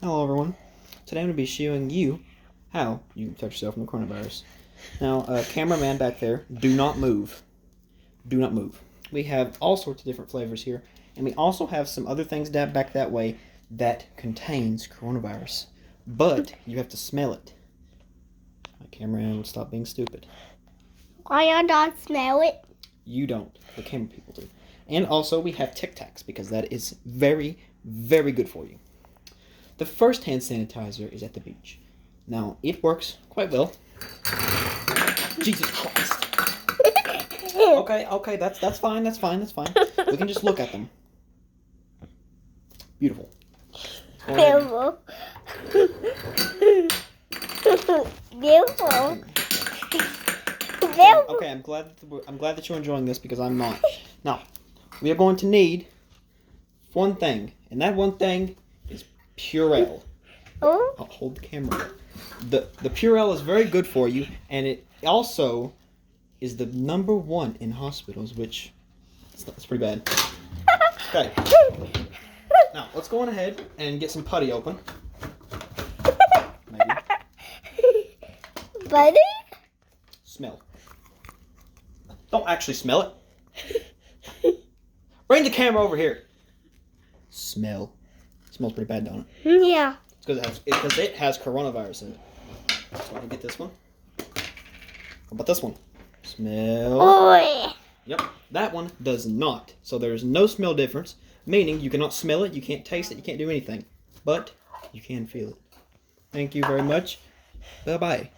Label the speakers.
Speaker 1: Hello everyone. Today I'm going to be showing you how you can protect yourself from the coronavirus. Now, cameraman back there, do not move. Do not move. We have all sorts of different flavors here, and we also have some other things back that way that contains coronavirus. But you have to smell it. My cameraman will stop being stupid.
Speaker 2: Why I not smell it?
Speaker 1: You don't. The camera people do. And also we have Tic Tacs because that is very, very good for you. The first hand sanitizer is at the beach. Now, it works quite well. Jesus Christ. Okay, that's fine. We can just look at them. Beautiful.
Speaker 2: Beautiful. Beautiful.
Speaker 1: Okay, I'm glad that you're enjoying this because I'm not. Now, we are going to need one thing, and that one thing is Purell.
Speaker 2: Oh?
Speaker 1: I'll hold the camera. The Purell is very good for you, and it also is the #1 in hospitals, which that's pretty bad. Okay. Now let's go on ahead and get some putty open. Maybe.
Speaker 2: Buddy?
Speaker 1: Smell. Don't actually smell it. Bring the camera over here. Smell. It smells pretty bad, don't it?
Speaker 2: Yeah.
Speaker 1: It's because it has coronavirus in it. So I can get this one. How about this one? Smell.
Speaker 2: Boy.
Speaker 1: Yep, that one does not. So there's no smell difference, meaning you cannot smell it, you can't taste it, you can't do anything. But you can feel it. Thank you very much. Bye-bye.